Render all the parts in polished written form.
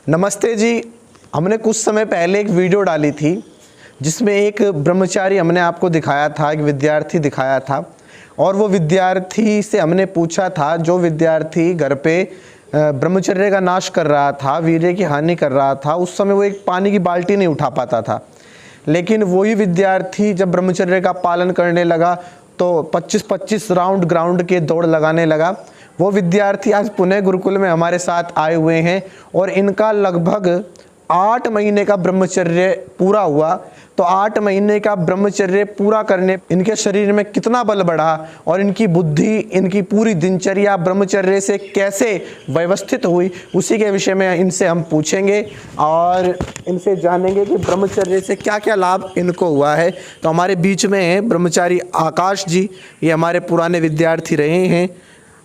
नमस्ते जी। हमने कुछ समय पहले एक वीडियो डाली थी जिसमें एक ब्रह्मचारी हमने आपको दिखाया था, एक विद्यार्थी दिखाया था और वो विद्यार्थी से हमने पूछा था, जो विद्यार्थी घर पे ब्रह्मचर्य का नाश कर रहा था, वीर्य की हानि कर रहा था, उस समय वो एक पानी की बाल्टी नहीं उठा पाता था। लेकिन वही विद्यार्थी जब ब्रह्मचर्य का पालन करने लगा तो 25-25 राउंड ग्राउंड के दौड़ लगाने लगा। वो विद्यार्थी आज पुणे गुरुकुल में हमारे साथ आए हुए हैं और इनका लगभग 8 महीने का ब्रह्मचर्य पूरा हुआ। तो 8 महीने का ब्रह्मचर्य पूरा करने इनके शरीर में कितना बल बढ़ा और इनकी बुद्धि, इनकी पूरी दिनचर्या ब्रह्मचर्य से कैसे व्यवस्थित हुई, उसी के विषय में इनसे हम पूछेंगे और इनसे जानेंगे कि ब्रह्मचर्य से क्या क्या लाभ इनको हुआ है। तो हमारे बीच में है ब्रह्मचारी आकाश जी। ये हमारे पुराने विद्यार्थी रहे हैं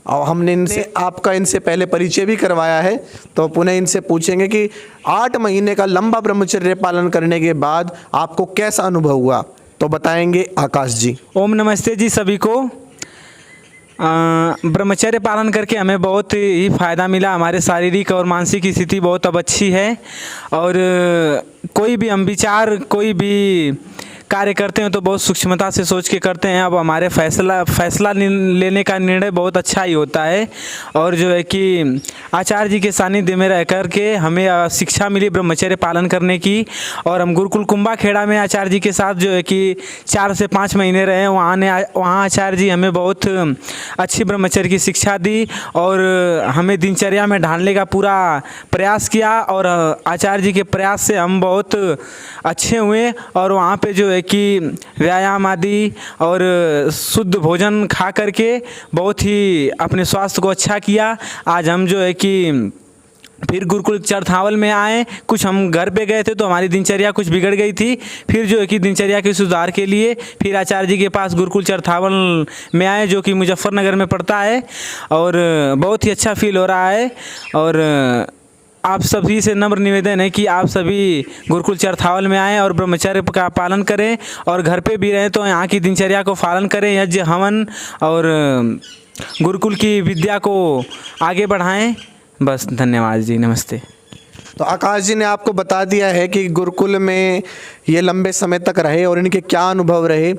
और हमने इनसे पहले परिचय भी करवाया है। तो पुनः इनसे पूछेंगे कि 8 महीने का लंबा ब्रह्मचर्य पालन करने के बाद आपको कैसा अनुभव हुआ, तो बताएंगे आकाश जी। ओम नमस्ते जी सभी को। ब्रह्मचर्य पालन करके हमें बहुत ही फ़ायदा मिला। हमारे शारीरिक और मानसिक स्थिति बहुत अब अच्छी है और कोई भी हम विचार, कोई भी कार्य करते हैं तो बहुत सूक्ष्मता से सोच के करते हैं। अब हमारे फैसला लेने का निर्णय बहुत अच्छा ही होता है। और जो है कि आचार्य जी के सानिध्य में रह कर के हमें शिक्षा मिली ब्रह्मचर्य पालन करने की। और हम गुरुकुल कुंभा खेड़ा में आचार्य जी के साथ जो है कि 4 से 5 महीने रहे। वहाँ आचार्य जी हमें बहुत अच्छी ब्रह्मचर्य की शिक्षा दी और हमें दिनचर्या में ढालने का पूरा प्रयास किया और आचार्य जी के प्रयास से हम बहुत अच्छे हुए। और वहाँ पे जो है कि व्यायाम आदि और शुद्ध भोजन खा करके बहुत ही अपने स्वास्थ्य को अच्छा किया। आज हम जो है कि फिर गुरुकुल चरथावल में आए। कुछ हम घर पे गए थे तो हमारी दिनचर्या कुछ बिगड़ गई थी। फिर जो है कि दिनचर्या के सुधार के लिए फिर आचार्य जी के पास गुरुकुल चरथावल में आए, जो कि मुजफ्फरनगर में पड़ता है। और बहुत ही अच्छा फील हो रहा है। और आप सभी से नम्र निवेदन है कि आप सभी गुरुकुल चरथावल में आएँ और ब्रह्मचर्य का पालन करें और घर पे भी रहें तो यहाँ की दिनचर्या को पालन करें, यज्ञ हवन और गुरुकुल की विद्या को आगे बढ़ाएं। बस, धन्यवाद जी, नमस्ते। तो आकाश जी ने आपको बता दिया है कि गुरुकुल में ये लंबे समय तक रहे और इनके क्या अनुभव रहे।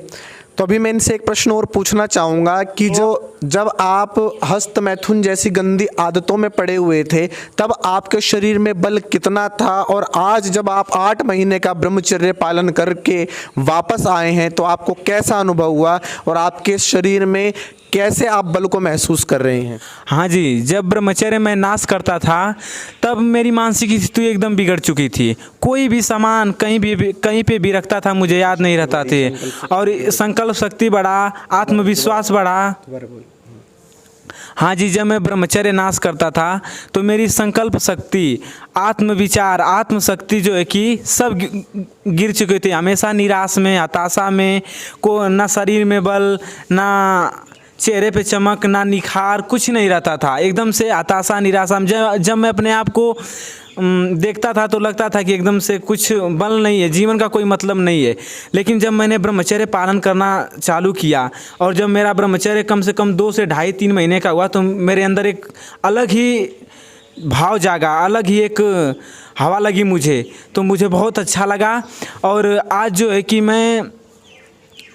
तो अभी मैं इनसे एक प्रश्न और पूछना चाहूँगा कि जब आप हस्त मैथुन जैसी गंदी आदतों में पड़े हुए थे तब आपके शरीर में बल कितना था, और आज जब आप 8 महीने का ब्रह्मचर्य पालन करके वापस आए हैं तो आपको कैसा अनुभव हुआ और आपके शरीर में कैसे आप बल को महसूस कर रहे हैं? हाँ जी, जब ब्रह्मचर्य मैं नाश करता था तब मेरी मानसिक स्थिति एकदम बिगड़ चुकी थी। कोई भी सामान कहीं पे भी रखता था मुझे याद नहीं रहता थे और संकल्प शक्ति बढ़ा, आत्मविश्वास बढ़ा। हाँ जी, जब मैं ब्रह्मचर्य नाश करता था तो मेरी संकल्प शक्ति, आत्मविचार, आत्मशक्ति जो है कि सब गिर चुके थे। हमेशा निराश में, हताशा में, को ना शरीर में बल, ना चेहरे पे चमक, ना निखार, कुछ नहीं रहता था। एकदम से हताशा, निराशा में जब मैं अपने आप को देखता था तो लगता था कि एकदम से कुछ बल नहीं है, जीवन का कोई मतलब नहीं है। लेकिन जब मैंने ब्रह्मचर्य पालन करना चालू किया और जब मेरा ब्रह्मचर्य कम से कम 2 से 2.5-3 महीने का हुआ तो मेरे अंदर एक अलग ही भाव जागा, अलग ही एक हवा लगी मुझे। तो मुझे बहुत अच्छा लगा और आज जो है कि मैं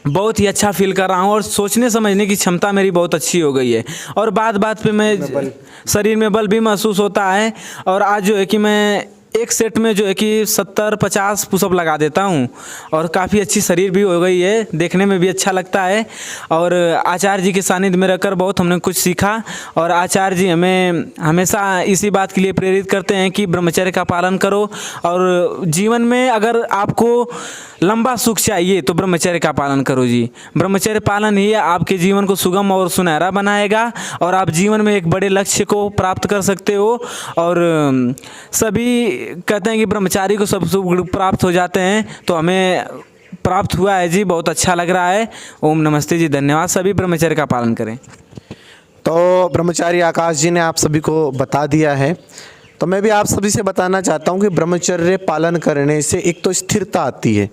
बहुत ही अच्छा फील कर रहा हूँ और सोचने समझने की क्षमता मेरी बहुत अच्छी हो गई है और बात पे मैं शरीर में बल भी महसूस होता है। और आज जो है कि मैं एक सेट में जो है कि 70-50 पुशअप लगा देता हूँ और काफ़ी अच्छी शरीर भी हो गई है, देखने में भी अच्छा लगता है। और आचार्य जी के सानिध्य में रहकर बहुत हमने कुछ सीखा और आचार्य जी हमें हमेशा इसी बात के लिए प्रेरित करते हैं कि ब्रह्मचर्य का पालन करो और जीवन में अगर आपको लंबा सुख चाहिए तो ब्रह्मचर्य का पालन करो जी। ब्रह्मचर्य पालन ही आपके जीवन को सुगम और सुनहरा बनाएगा और आप जीवन में एक बड़े लक्ष्य को प्राप्त कर सकते हो। और सभी कहते हैं कि ब्रह्मचारी को सब सुख प्राप्त हो जाते हैं, तो हमें प्राप्त हुआ है जी, बहुत अच्छा लग रहा है। ओम नमस्ते जी, धन्यवाद। सभी ब्रह्मचर्य का पालन करें। तो ब्रह्मचारी आकाश जी ने आप सभी को बता दिया है। तो मैं भी आप सभी से बताना चाहता हूँ कि ब्रह्मचर्य पालन करने से एक तो स्थिरता आती है।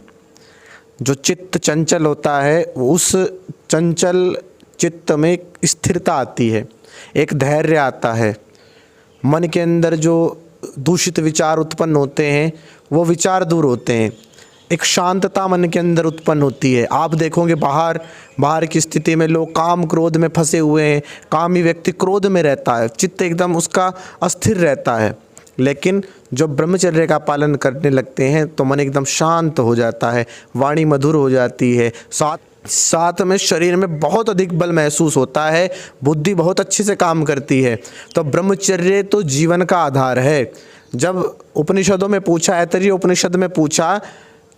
जो चित्त चंचल होता है उस चंचल चित्त में एक स्थिरता आती है, एक धैर्य आता है। मन के अंदर जो दूषित विचार उत्पन्न होते हैं वो विचार दूर होते हैं, एक शांतता मन के अंदर उत्पन्न होती है। आप देखोगे बाहर की स्थिति में लोग काम क्रोध में फंसे हुए हैं, कामी व्यक्ति क्रोध में रहता है, चित्त एकदम उसका अस्थिर रहता है। लेकिन जब ब्रह्मचर्य का पालन करने लगते हैं तो मन एकदम शांत हो जाता है, वाणी मधुर हो जाती है, साथ में शरीर में बहुत अधिक बल महसूस होता है, बुद्धि बहुत अच्छे से काम करती है। तो ब्रह्मचर्य तो जीवन का आधार है। जब उपनिषदों में पूछा, ऐतरेय उपनिषद में पूछा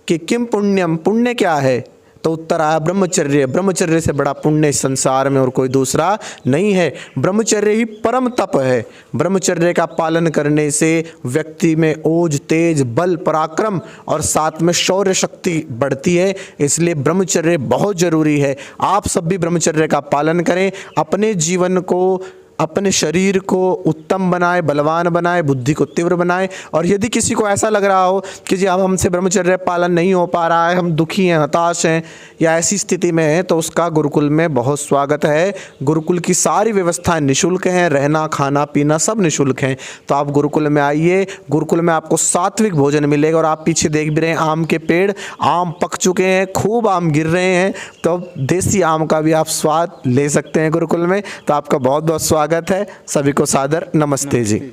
कि किम पुण्यम, पुण्य क्या है, तो उत्तर आया ब्रह्मचर्य। ब्रह्मचर्य से बड़ा पुण्य इस संसार में और कोई दूसरा नहीं है। ब्रह्मचर्य ही परम तप है। ब्रह्मचर्य का पालन करने से व्यक्ति में ओज, तेज, बल, पराक्रम और साथ में शौर्य शक्ति बढ़ती है। इसलिए ब्रह्मचर्य बहुत ज़रूरी है। आप सब भी ब्रह्मचर्य का पालन करें, अपने जीवन को, अपने शरीर को उत्तम बनाए, बलवान बनाए, बुद्धि को तीव्र बनाए। और यदि किसी को ऐसा लग रहा हो कि जी अब हमसे ब्रह्मचर्य पालन नहीं हो पा रहा है, हम दुखी हैं, हताश हैं या ऐसी स्थिति में हैं, तो उसका गुरुकुल में बहुत स्वागत है। गुरुकुल की सारी व्यवस्थाएं निःशुल्क हैं, रहना खाना पीना सब निःशुल्क हैं। तो आप गुरुकुल में आइए। गुरुकुल में आपको सात्विक भोजन मिलेगा। और आप पीछे देख भी रहे हैं आम के पेड़, आम पक चुके हैं, खूब आम गिर रहे हैं, तो देसी आम का भी आप स्वाद ले सकते हैं गुरुकुल में। तो आपका बहुत बहुत स्वागत है। सभी को सादर नमस्ते जी।